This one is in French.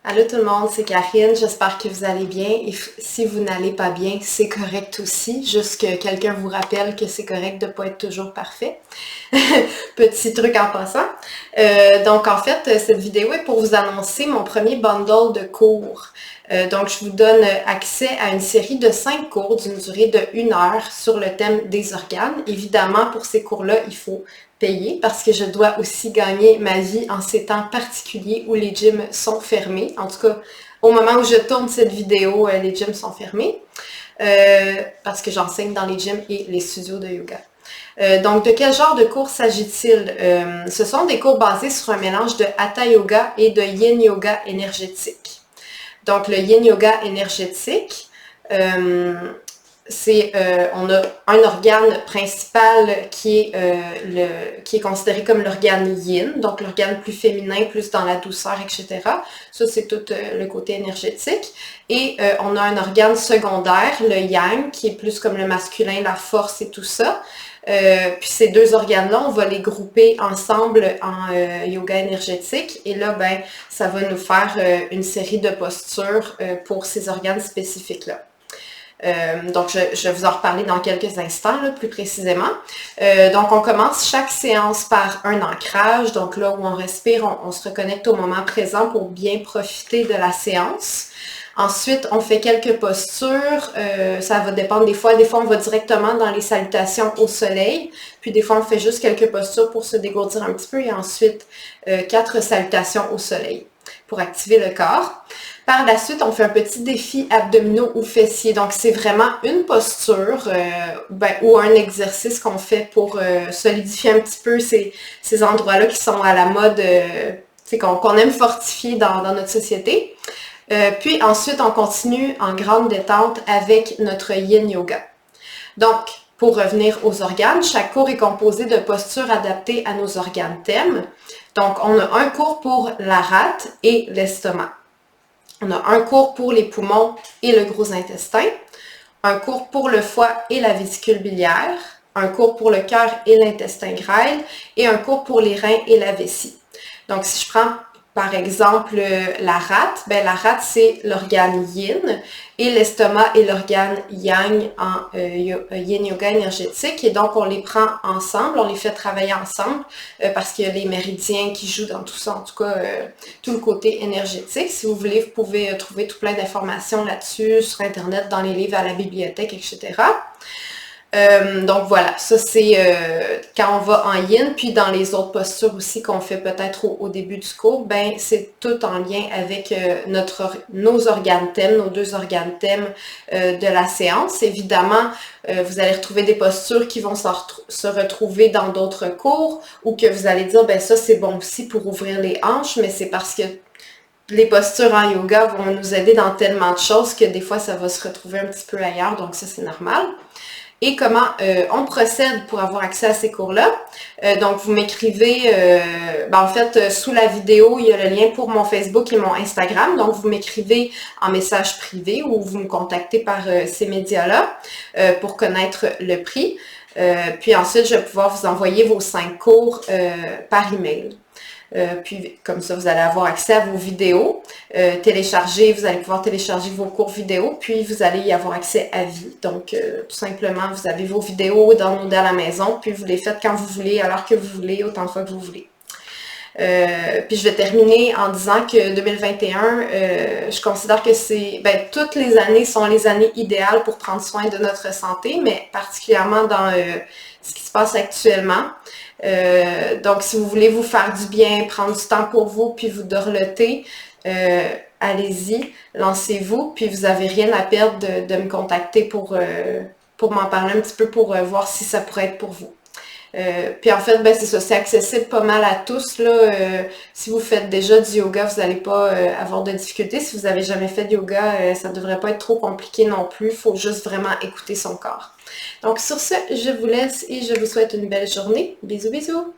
Allô tout le monde, c'est Karine, j'espère que vous allez bien et si vous n'allez pas bien, c'est correct aussi, juste que quelqu'un vous rappelle que c'est correct de ne pas être toujours parfait. Petit truc en passant. Donc en fait, cette vidéo est pour vous annoncer mon premier bundle de cours. Donc je vous donne accès à une série de 5 cours d'une durée de 1 heure sur le thème des organes. Évidemment, pour ces cours-là, il faut payer parce que je dois aussi gagner ma vie en ces temps particuliers où les gyms sont fermés. En tout cas, au moment où je tourne cette vidéo, les gyms sont fermés parce que j'enseigne dans les gyms et les studios de yoga. Donc, de quel genre de cours s'agit-il? Ce sont des cours basés sur un mélange de Hatha Yoga et de Yin Yoga énergétique. Donc, le Yin Yoga énergétique, on a un organe principal qui est considéré comme l'organe yin, donc l'organe plus féminin, plus dans la douceur, etc. Ça, c'est tout le côté énergétique. Et on a un organe secondaire, le yang, qui est plus comme le masculin, la force et tout ça. Puis ces deux organes-là, on va les grouper ensemble en yoga énergétique. Et là, ben, ça va nous faire une série de postures pour ces organes spécifiques-là. Donc, je vais vous en reparler dans quelques instants, là, plus précisément. Donc, on commence chaque séance par un ancrage. Donc, là où on respire, on se reconnecte au moment présent pour bien profiter de la séance. Ensuite, on fait quelques postures. Ça va dépendre des fois. Des fois, on va directement dans les salutations au soleil. Puis, des fois, on fait juste quelques postures pour se dégourdir un petit peu. Et ensuite, 4 salutations au soleil pour activer le corps. Par la suite, on fait un petit défi abdominaux ou fessiers. Donc, c'est vraiment une posture ou un exercice qu'on fait pour solidifier un petit peu ces endroits-là qui sont à la mode, qu'on aime fortifier dans notre société. Puis ensuite, on continue en grande détente avec notre Yin Yoga. Donc, pour revenir aux organes, chaque cours est composé de postures adaptées à nos organes thèmes. Donc, on a un cours pour la rate et l'estomac. On a un cours pour les poumons et le gros intestin, un cours pour le foie et la vésicule biliaire, un cours pour le cœur et l'intestin grêle et un cours pour les reins et la vessie. Donc, si je prends par exemple la rate, ben la rate c'est l'organe yin et l'estomac est l'organe yang en yin yoga énergétique et donc on les prend ensemble, on les fait travailler ensemble parce qu'il y a les méridiens qui jouent dans tout ça, en tout cas tout le côté énergétique. Si vous voulez, vous pouvez trouver tout plein d'informations là-dessus sur internet, dans les livres à la bibliothèque, etc. Donc voilà, ça c'est quand on va en yin, puis dans les autres postures aussi qu'on fait peut-être au début du cours, ben c'est tout en lien avec nos organes thèmes, nos 2 organes thèmes de la séance. Évidemment, vous allez retrouver des postures qui vont se retrouver dans d'autres cours ou que vous allez dire, ben ça c'est bon aussi pour ouvrir les hanches, mais c'est parce que les postures en yoga vont nous aider dans tellement de choses que des fois ça va se retrouver un petit peu ailleurs, donc ça c'est normal. Et comment on procède pour avoir accès à ces cours-là. Donc, vous m'écrivez, en fait, sous la vidéo, il y a le lien pour mon Facebook et mon Instagram. Donc, vous m'écrivez en message privé ou vous me contactez par ces médias-là pour connaître le prix. Puis ensuite, je vais pouvoir vous envoyer vos 5 cours par email. Puis comme ça, vous allez avoir accès à vos vidéos téléchargées. Vous allez pouvoir télécharger vos cours vidéo, puis vous allez y avoir accès à vie. Donc, tout simplement, vous avez vos vidéos downloadées à la maison, puis vous les faites quand vous voulez, à l'heure que vous voulez, autant de fois que vous voulez. Puis je vais terminer en disant que 2021, je considère que toutes les années sont les années idéales pour prendre soin de notre santé, mais particulièrement dans ce qui se passe actuellement. Donc, si vous voulez vous faire du bien, prendre du temps pour vous, puis vous dorloter, allez-y, lancez-vous, puis vous n'avez rien à perdre de me contacter pour m'en parler un petit peu, pour voir si ça pourrait être pour vous. Puis en fait, ben c'est ça, c'est accessible pas mal à tous, là. Si vous faites déjà du yoga, vous n'allez pas avoir de difficultés. Si vous n'avez jamais fait de yoga, ça ne devrait pas être trop compliqué non plus. Il faut juste vraiment écouter son corps. Donc sur ce, je vous laisse et je vous souhaite une belle journée. Bisous, bisous!